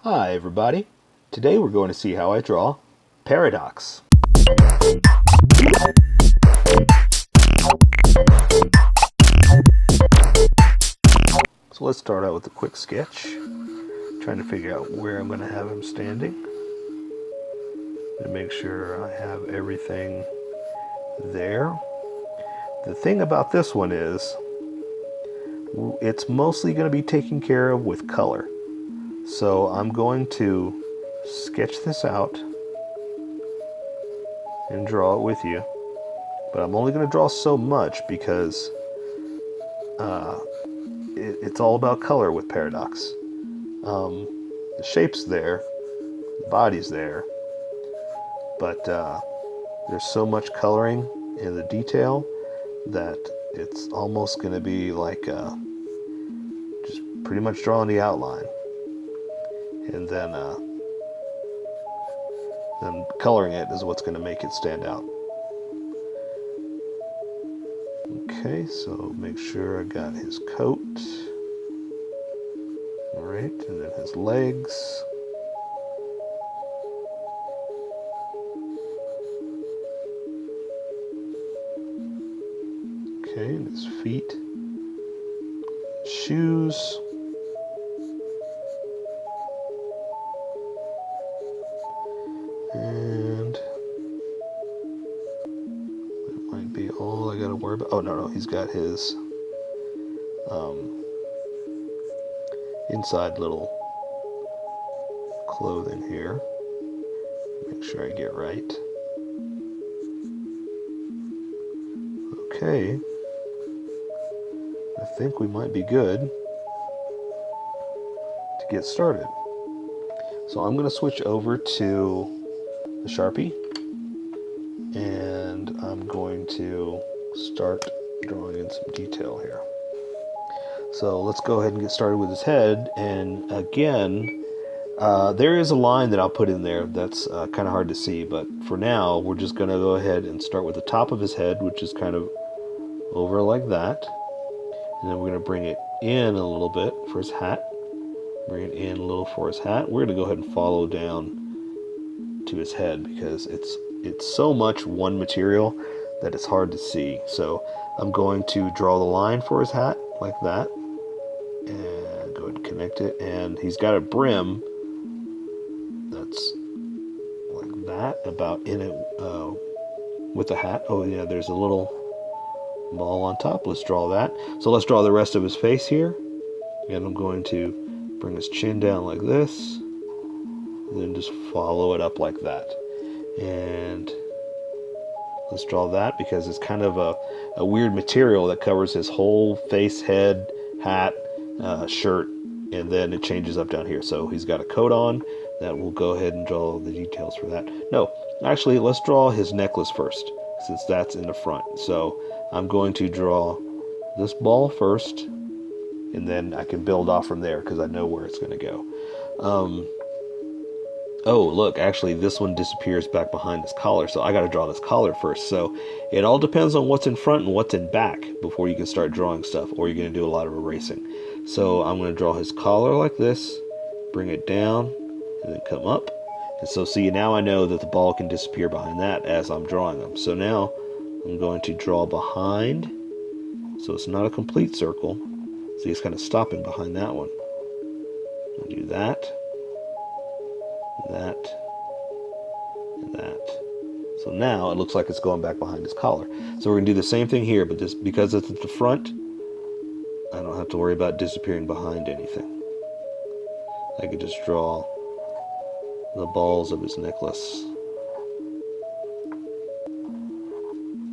Hi everybody. Today we're going to see how I draw paradox. So let's start out with a quick sketch. Trying to figure out where I'm going to have him standing. And make sure I have everything there. The thing about this one is it's mostly going to be taken care of with color. So I'm going to sketch this out and draw it with you. But I'm only going to draw so much because it's all about color with paradox. The shape's there, the body's there, but there's so much coloring in the detail that it's almost going to be like just pretty much drawing the outline, and then coloring it is what's going to make it stand out. Okay, so make sure I got his coat. Alright, and then his legs. Okay, and his feet. Shoes. And that might be all I gotta worry about. Oh, no, he's got his inside little clothing here. Make sure I get right. Okay. I think we might be good to get started. So I'm going to switch over to the Sharpie, and I'm going to start drawing in some detail here. So let's go ahead and get started with his head. And again, there is a line that I'll put in there that's kind of hard to see, but for now we're just going to go ahead and start with the top of his head, which is kind of over like that. And then we're going to bring it in a little bit for his hat. Bring it in a little for his hat. We're going to go ahead and follow down to his head because it's so much one material that it's hard to see. So I'm going to draw the line for his hat like that. And go ahead and connect it. And he's got a brim that's like that, about in it with the hat. Oh yeah, there's a little ball on top. Let's draw that. So let's draw the rest of his face here. And I'm going to bring his chin down like this. And then just follow it up like that. And let's draw that because it's kind of a weird material that covers his whole face, head, hat, shirt, and then it changes up down here. So he's got a coat on. That we'll go ahead and draw the details for that. No, actually, let's draw his necklace first, since that's in the front. So I'm going to draw this ball first, and then I can build off from there because I know where it's going to go. Oh, look, actually, this one disappears back behind his collar, so I got to draw this collar first. So it all depends on what's in front and what's in back before you can start drawing stuff, or you're going to do a lot of erasing. So I'm going to draw his collar like this, bring it down, and then come up. And so see, now I know that the ball can disappear behind that as I'm drawing them. So now I'm going to draw behind, so it's not a complete circle. See, it's kind of stopping behind that one. I'll do that, that, and that. So now it looks like it's going back behind his collar. So we're going to do the same thing here, but just because it's at the front, I don't have to worry about disappearing behind anything. I can just draw the balls of his necklace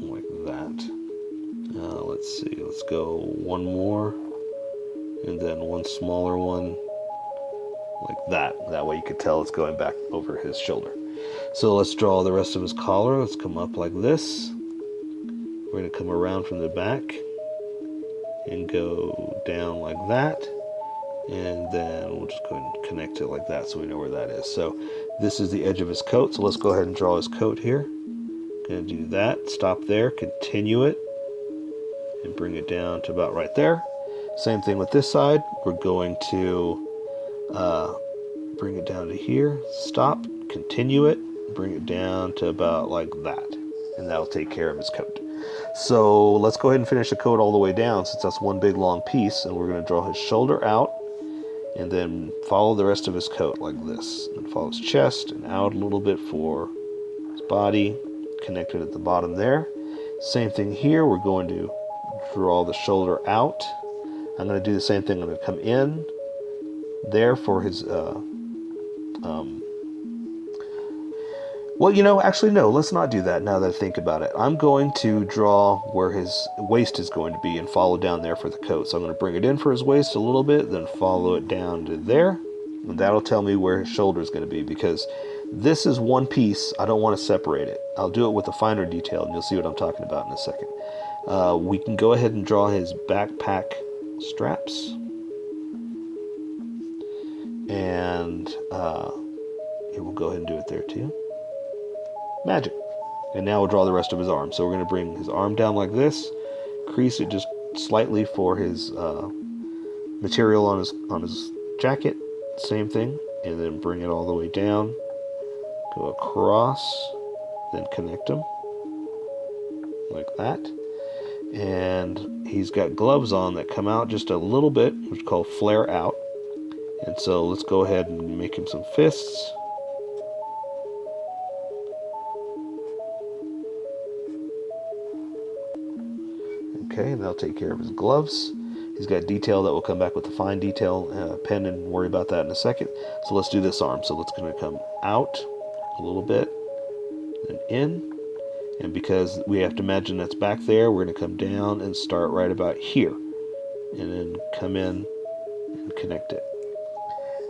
like that. Let's see, let's go one more, and then one smaller one like that. That way you can tell it's going back over his shoulder. So let's draw the rest of his collar. Let's come up like this. We're going to come around from the back and go down like that. And then we'll just go ahead and connect it like that so we know where that is. So this is the edge of his coat. So let's go ahead and draw his coat here. Going to do that. Stop there. Continue it. And bring it down to about right there. Same thing with this side. We're going to bring it down to here, stop, continue it, bring it down to about like that, and that'll take care of his coat. So let's go ahead and finish the coat all the way down, since that's one big long piece, and we're going to draw his shoulder out and then follow the rest of his coat like this, and follow his chest and out a little bit for his body, connected at the bottom there. Same thing here, we're going to draw the shoulder out. I'm going to do the same thing. I'm going to come in there for his well, you know, actually no, let's not do that now that I think about it. I'm going to draw where his waist is going to be and follow down there for the coat. So I'm going to bring it in for his waist a little bit, then follow it down to there, and that'll tell me where his shoulder is going to be, because this is one piece. I don't want to separate it. I'll do it with a finer detail, and you'll see what I'm talking about in a second. We can go ahead and draw his backpack straps, and we'll go ahead and do it there too. Magic. And now we'll draw the rest of his arm. So we're going to bring his arm down like this, crease it just slightly for his material on his jacket, same thing, and then bring it all the way down, go across, then connect them like that. And he's got gloves on that come out just a little bit, which is called flare out. And so let's go ahead and make him some fists. Okay, and that'll take care of his gloves. He's got detail that will come back with the fine detail pen, and worry about that in a second. So let's do this arm. So let's going to come out a little bit, then in. And because we have to imagine that's back there, we're going to come down and start right about here. And then come in and connect it.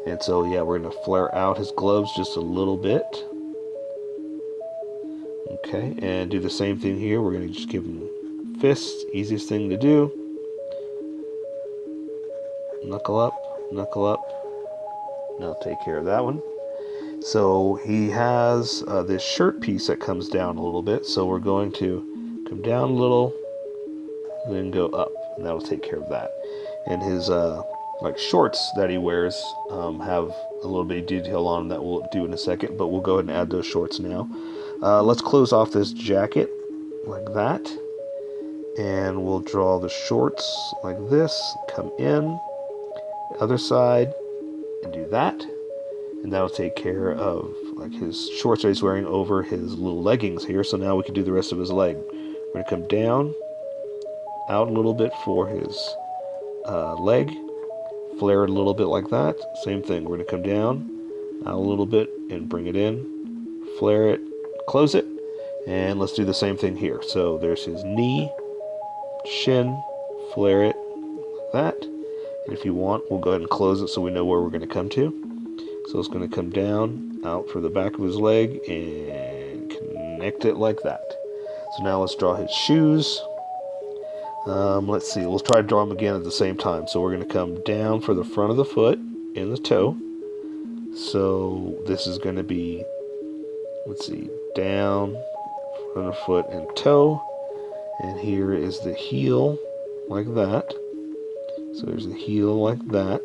And so, yeah, we're going to flare out his gloves just a little bit. Okay, and do the same thing here. We're going to just give him fists, easiest thing to do. Knuckle up, knuckle up. Now take care of that one. So he has this shirt piece that comes down a little bit. So we're going to come down a little, then go up, and that'll take care of that. And his like shorts that he wears have a little bit of detail on them that we'll do in a second, but we'll go ahead and add those shorts now. Let's close off this jacket like that. And we'll draw the shorts like this, come in, other side, and do that. And that'll take care of like his shorts that he's wearing over his little leggings here. So now we can do the rest of his leg. We're going to come down, out a little bit for his leg, flare it a little bit like that. Same thing, we're going to come down, out a little bit, and bring it in, flare it, close it, and let's do the same thing here. So there's his knee, shin, flare it like that, and if you want, we'll go ahead and close it so we know where we're going to come to. So it's going to come down, out for the back of his leg, and connect it like that. So now let's draw his shoes. Let's see, let's try to draw them again at the same time. So we're going to come down for the front of the foot and the toe. So this is going to be, let's see, down, front of foot and toe. And here is the heel, like that. So there's the heel like that.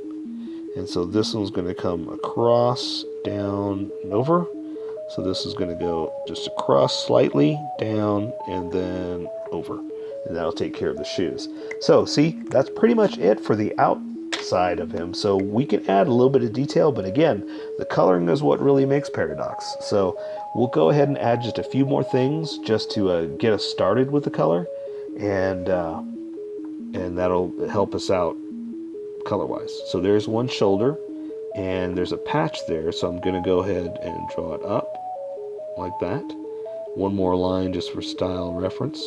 And so this one's going to come across, down, and over. So this is going to go just across slightly, down, and then over. And that'll take care of the shoes. So see, that's pretty much it for the outside of him. So we can add a little bit of detail, but again, the coloring is what really makes Paradox. So we'll go ahead and add just a few more things just to get us started with the color, and that'll help us out color-wise. So there's one shoulder, and there's a patch there, so I'm going to go ahead and draw it up like that. One more line just for style reference.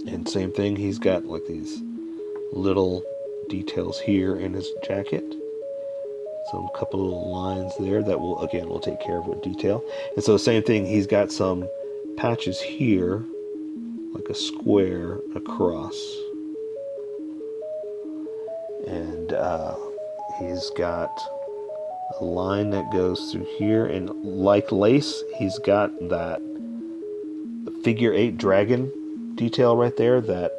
And same thing, he's got like these little details here in his jacket. So a couple little lines there that will take care of with detail. And so the same thing, he's got some patches here, like a square across. And he's got a line that goes through here, and like lace, he's got that figure 8 dragon detail right there that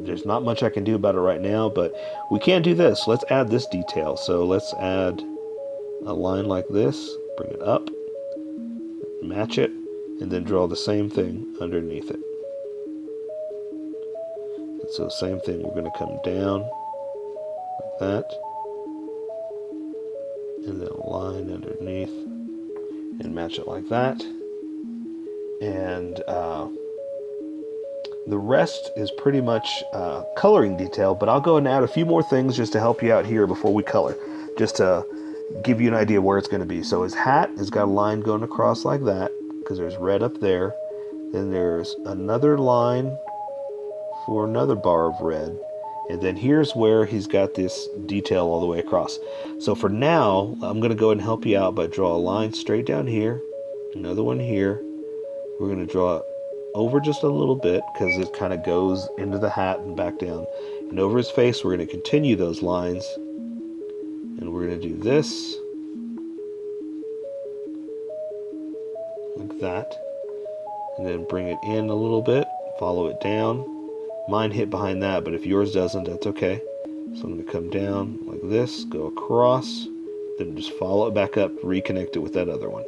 there's not much I can do about it right now, but we can do this. Let's add this detail. So let's add a line like this, bring it up, match it, and then draw the same thing underneath it. And so same thing, we're going to come down like that, and then a line underneath and match it like that. And the rest is pretty much coloring detail, but I'll go and add a few more things just to help you out here before we color, just to give you an idea where it's going to be. So his hat has got a line going across like that, because there's red up there. Then there's another line for another bar of red. And then here's where he's got this detail all the way across. So for now, I'm going to go ahead and help you out by draw a line straight down here, another one here. We're going to draw over just a little bit because it kind of goes into the hat and back down. And over his face, we're going to continue those lines. And we're going to do this, like that. And then bring it in a little bit, follow it down. Mine hit behind that, but if yours doesn't, that's okay. So I'm going to come down like this, go across, then just follow it back up, reconnect it with that other one,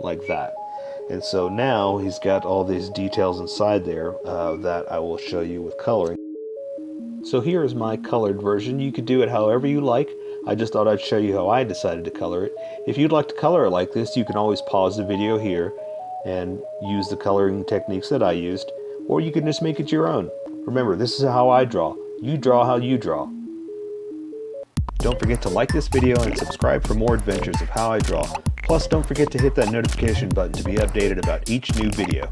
like that. And so now he's got all these details inside there that I will show you with coloring. So here is my colored version. You could do it however you like. I just thought I'd show you how I decided to color it. If you'd like to color it like this, you can always pause the video here and use the coloring techniques that I used, or you can just make it your own. Remember, this is how I draw. You draw how you draw. Don't forget to like this video and subscribe for more adventures of how I draw. Plus, don't forget to hit that notification button to be updated about each new video.